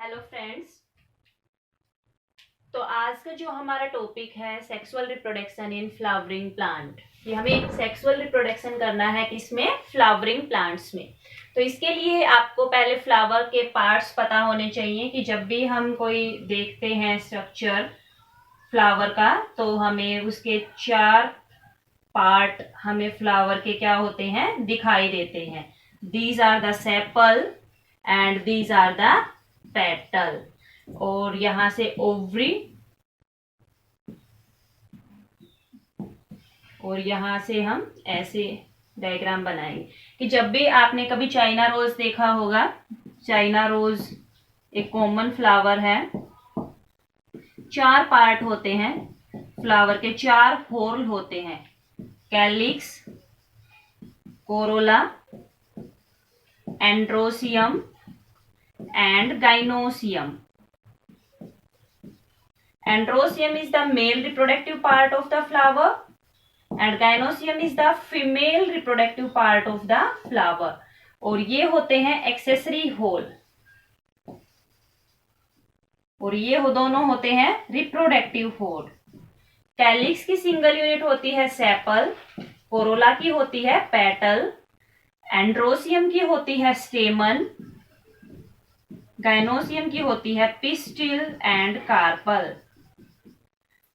Hello friends. तो आज का जो हमारा टॉपिक है sexual reproduction in flowering plant. ये हमें सेक्सुअल रिप्रोडक्शन करना है किसमें? फ्लावरिंग प्लांट्स में। तो इसके लिए आपको पहले फ्लावर के पार्ट्स पता होने चाहिए कि जब भी हम कोई देखते हैं स्ट्रक्चर फ्लावर का तो हमें उसके 4 पार्ट हमें फ्लावर के क्या होते हैं दिखाई देते हैं। These are the sepal and these are the petal. और यहां से ओवरी और यहां से हम ऐसे डायग्राम बनाएंगे कि जब भी आपने कभी चाइना रोज देखा होगा, चाइना रोज एक कॉमन फ्लावर है। 4 पार्ट होते हैं फ्लावर के, 4 होल होते हैं, calyx, Corolla, androecium and gynoecium. Androsium is the male reproductive part of the flower and gynoecium is the female reproductive part of the flower. और ये होते हैं एक्सेसरी होल और ये दोनों होते हैं रिप्रोडक्टिव होल। कैलिक्स की सिंगल यूनिट होती है सेपल, कोरोला की होती है पेटल, एंड्रोसियम की होती है स्टेमन, गाइनोसियम की होती है पिस्टिल एंड कार्पल।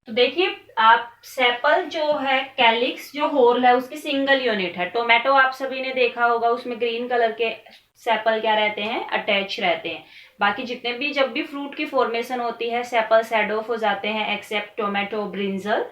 तो देखिए आप सेपल जो है, कैलिक्स जो होल है उसकी सिंगल यूनिट है। टोमेटो आप सभी ने देखा होगा, उसमें ग्रीन कलर के सेपल क्या रहते हैं? अटैच रहते हैं। बाकी जितने भी जब भी फ्रूट की फॉर्मेशन होती है सेपल सेड ऑफ हो जाते हैं एक्सेप्ट टोमेटो, ब्रिंजल।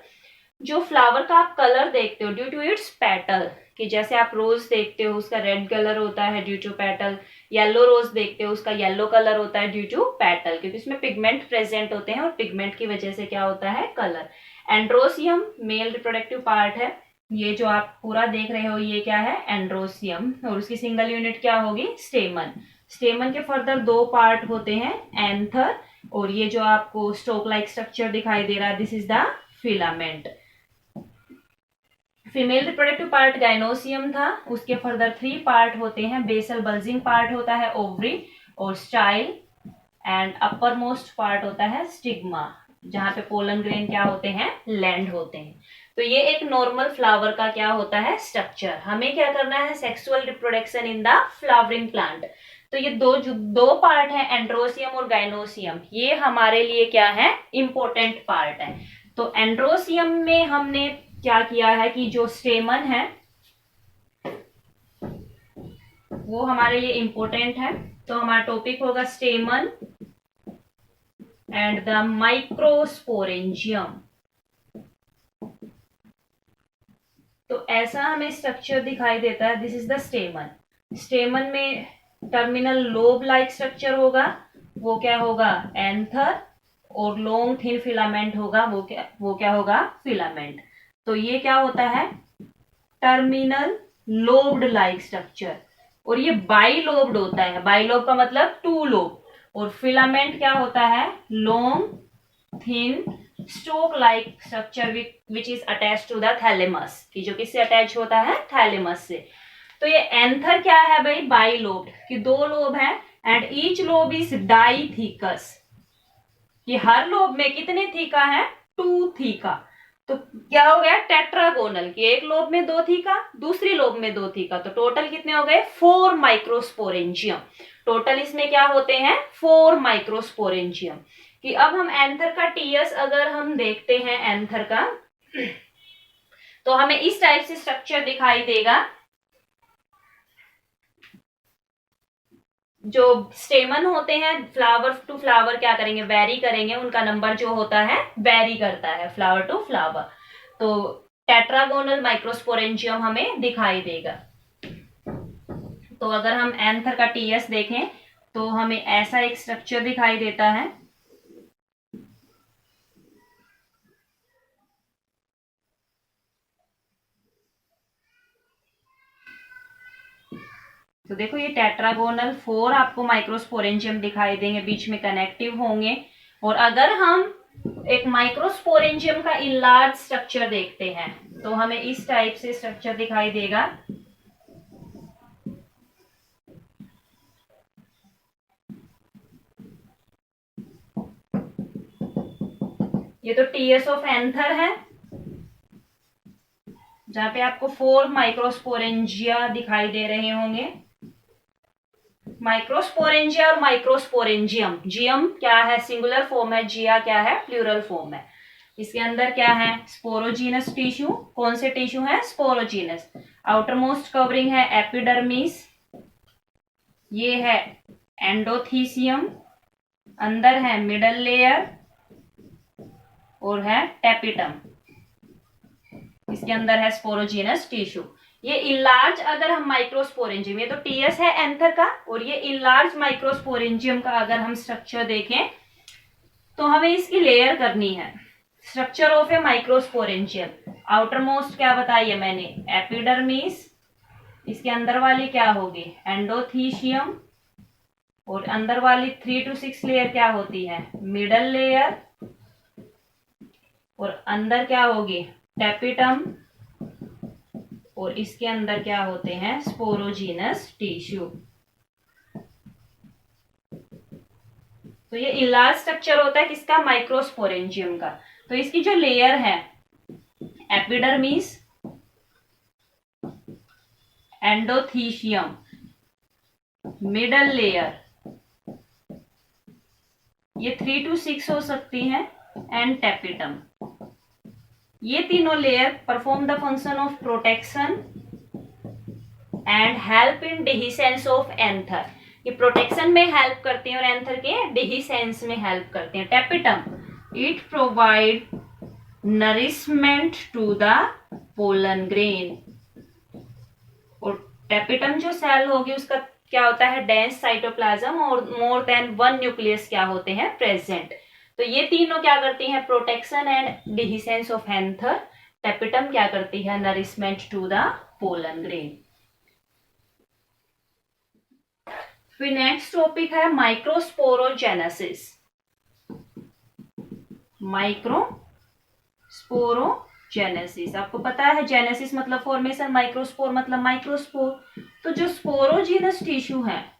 जो फ्लावर का आप कलर देखते हो ड्यू टू इट्स पेटल, कि जैसे आप रोज देखते हो उसका रेड कलर होता है ड्यू टू पेटल, येलो रोज देखते हो उसका येलो कलर होता है ड्यू टू पेटल, क्योंकि इसमें पिगमेंट प्रेजेंट होते हैं और पिगमेंट की वजह से क्या होता है? Colour. Androecium male reproductive part है। ये जो आप पूरा देख रहे हो ये क्या है? एंड्रोसियम। और उसकी सिंगल यूनिट क्या होगी? स्टेमन। स्टेमन के फर्दर 2 पार्ट होते हैं, एंथर, और ये जो आपको स्टोक लाइक स्ट्रक्चर दिखाई दे रहा है this is the filament. Female reproductive part gynoecium था, उसके फर्दर 3 पार्ट होते हैं। बेसल बल्जिंग पार्ट होता है ओवरी और style, and upper most part होता है स्टिग्मा, जहां पे पोलन ग्रेन क्या होते हैं? लैंड होते हैं। तो ये एक नॉर्मल फ्लावर का क्या होता है? स्ट्रक्चर। हमें क्या करना है? Sexual reproduction in the flowering plant. तो ये दो पार्ट है एंड्रोसियम और गाइनोसियम, ये हमारे लिए क्या है? इंपॉर्टेंट पार्ट है। तो एंड्रोसियम में हमने क्या किया है कि जो स्टेमन है वो हमारे लिए इंपॉर्टेंट है। तो हमारा टॉपिक होगा स्टेमन एंड द माइक्रोस्पोरेंजियम। तो ऐसा हमें स्ट्रक्चर दिखाई देता है, दिस इज द स्टेमन। स्टेमन में टर्मिनल लोब लाइक स्ट्रक्चर होगा, वो क्या होगा? एंथर, और लॉन्ग थिन फिलामेंट होगा, वो क्या होगा? फिलामेंट। तो ये क्या होता है? टर्मिनल लोब्ड लाइक स्ट्रक्चर, और ये बाइलोब्ड होता है। बाइलोब का मतलब 2 लोब, और फिलामेंट क्या होता है? Long thin stalk like structure which is attach to the thalamus, कि जो किससे अटैच होता है? थैलेमस से। तो ये एंथर क्या है भाई? बाइलोब्ड, कि 2 लोब है, and each lobe is dithecous, कि हर लोब में कितने थीका है? 2 थीका। तो क्या हो गया? टेट्रागोनल, कि एक लोब में 2 थीका, दूसरी लोब में 2 थीका, तो टोटल कितने हो गए? 4 माइक्रोस्पोरेंजियम। टोटल इसमें क्या होते हैं? 4 माइक्रोस्पोरेंजियम। कि अब हम एंथर का टीएस अगर हम देखते हैं एंथर का, तो हमें इस टाइप से स्ट्रक्चर दिखाई देगा। जो स्टेमन होते हैं फ्लावर टू फ्लावर क्या करेंगे? वेरी करेंगे, उनका नंबर जो होता है वेरी करता है फ्लावर टू फ्लावर। तो टेट्रागोनल माइक्रोस्पोरेंजियम हमें दिखाई देगा। तो अगर हम एंथर का टीएस देखें तो हमें ऐसा एक स्ट्रक्चर दिखाई देता है। तो देखो ये टेट्रागोनल 4 आपको माइक्रोस्पोरेंजियम दिखाई देंगे, बीच में कनेक्टिव होंगे। और अगर हम एक माइक्रोस्पोरेंजियम का इनलार्ज स्ट्रक्चर देखते हैं तो हमें इस टाइप से स्ट्रक्चर दिखाई देगा। ये तो टीएस ऑफ एंथर है, जहां पे आपको 4 माइक्रोस्पोरेंजिया दिखाई दे रहे होंगे। माइक्रोस्पोरेंजिया और माइक्रोस्पोरेंजियम, जियम क्या है सिंगुलर फॉर्म है, जिया क्या है प्लूरल फॉर्म है। इसके अंदर क्या है स्पोरोजीनस टिश्यू, कौन से टिश्यू है स्पोरोजीनस। आउटर मोस्ट कवरिंग है एपिडर्मिस, ये है एंडोथीसियम, अंदर है मिडल लेयर और है टेपिटम, इसके अंदर है स्पोरोजीनस टिश्यू। ये इनलार्ज अगर हम माइक्रोस्पोरेंजियम, ये तो टीएस है एंथर का, और ये इनलार्ज माइक्रोस्पोरेंजियम का अगर हम स्ट्रक्चर देखें तो हमें इसकी लेयर करनी है। Structure of A microsporangium, outer most क्या बताइए मैंने एपिडर्मिस, इसके अंदर वाली क्या होगी एंडोथीशियम, और अंदर वाली 3 to 6 लेयर क्या होती है मिडल लेयर, और अंदर क्या होगी टेपिटम, और इसके अंदर क्या होते हैं स्पोरोजीनस टिश्यू। तो ये इनलार्ज स्ट्रक्चर होता है किसका माइक्रोस्पोरेंजियम का। तो इसकी जो लेयर है एपिडर्मिस, एंडोथीशियम, मिडल लेयर, ये 3 to 6 हो सकती है, एंड टेपिटम। ये तीनों layer perform the function of protection and help in dehiscence of anther. ये प्रोटेक्शन में हेल्प करते हैं और एंथर के डिहिसेंस में हेल्प करते हैं। Tapetum it provide nourishment to the pollen grain, और टेपिटम जो सेल होगी उसका क्या होता है डेंस साइटोप्लाज्म और मोर देन 1 न्यूक्लियस क्या होते हैं प्रेजेंट। तो ये तीनों क्या करती हैं protection and dehiscence of anther. Tapetum क्या करती है nourishment to the pollen grain. फिर नेक्स्ट टॉपिक है माइक्रोस्पोरोजेनेसिस। माइक्रोस्पोरोजेनेसिस आपको पता है जेनेसिस मतलब फॉर्मेशन, माइक्रोस्पोर मतलब माइक्रोस्पोर। तो जो स्पोरोजीनस टिश्यू है,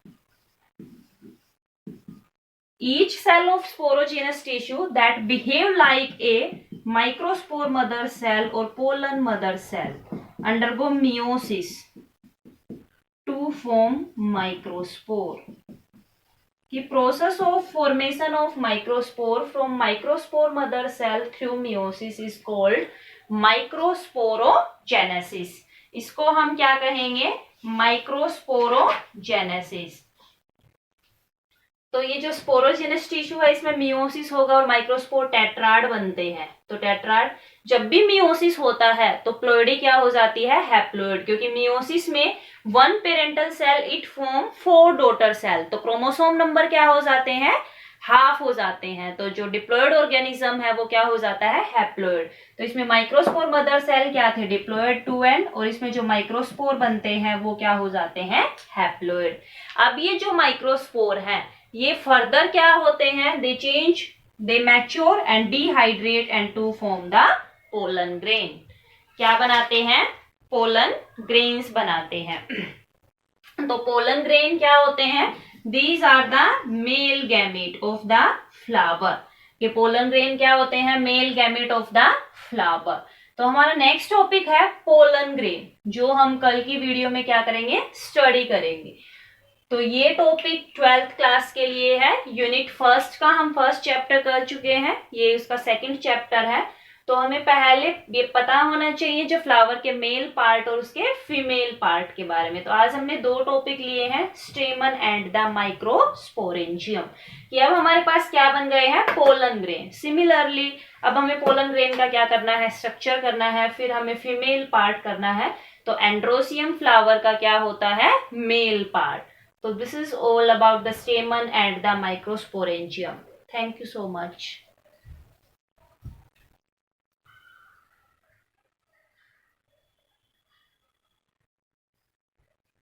each cell of sporogenous tissue that behave like a microspore mother cell or pollen mother cell undergo meiosis to form microspore. The process of formation of microspore from microspore mother cell through meiosis is called microsporogenesis. इसको हम क्या कहेंगे microsporogenesis. तो ये जो sporogenous tissue है इसमें meiosis होगा और माइक्रोस्पोर टेट्राड बनते हैं। तो टेट्राड जब भी मियोसिस होता है तो प्लोइडी क्या हो जाती है हैप्लोइड, क्योंकि मियोसिस में 1 parental cell it form 4 daughter cell, तो क्रोमोसोम नंबर क्या हो जाते हैं हाफ हो जाते हैं। तो जो डिप्लॉयड ऑर्गेनिज्म है वो क्या हो जाता है हैप्लोइड। तो इसमें माइक्रोस्पोर मदर सेल क्या थे डिप्लॉयड 2n, और इसमें जो माइक्रोस्पोर बनते हैं वो क्या हो जाते हैं हैप्लोइड। अब ये जो माइक्रोस्पोर है ये फर्दर क्या होते हैं they change, they mature and dehydrate and to form the pollen grain. क्या बनाते हैं पोलन ग्रेन्स बनाते हैं। तो पोलन ग्रेन क्या होते हैं these are the male gamete of the flower. ये पोलन ग्रेन क्या होते हैं male gamete of the flower. तो हमारा नेक्स्ट टॉपिक है पोलन ग्रेन, जो हम कल की वीडियो में क्या करेंगे स्टडी करेंगे। तो ये टॉपिक 12th क्लास के लिए है। यूनिट फर्स्ट का हम फर्स्ट चैप्टर कर चुके हैं, ये उसका सेकंड चैप्टर है। तो हमें पहले ये पता होना चाहिए जो फ्लावर के मेल पार्ट और उसके फीमेल पार्ट के बारे में। तो आज हमने 2 टॉपिक लिए हैं स्टेमन एंड द माइक्रोस्पोरेंजियम। कि अब हमारे पास क्या बन गए हैं पोलन ग्रेन। सिमिलरली अब हमें पोलन ग्रेन का क्या करना है स्ट्रक्चर करना है, फिर हमें फीमेल पार्ट करना है। तो एंड्रोसियम फ्लावर का क्या होता है male part. So this is all about the stamen and the microsporangium. Thank you so much.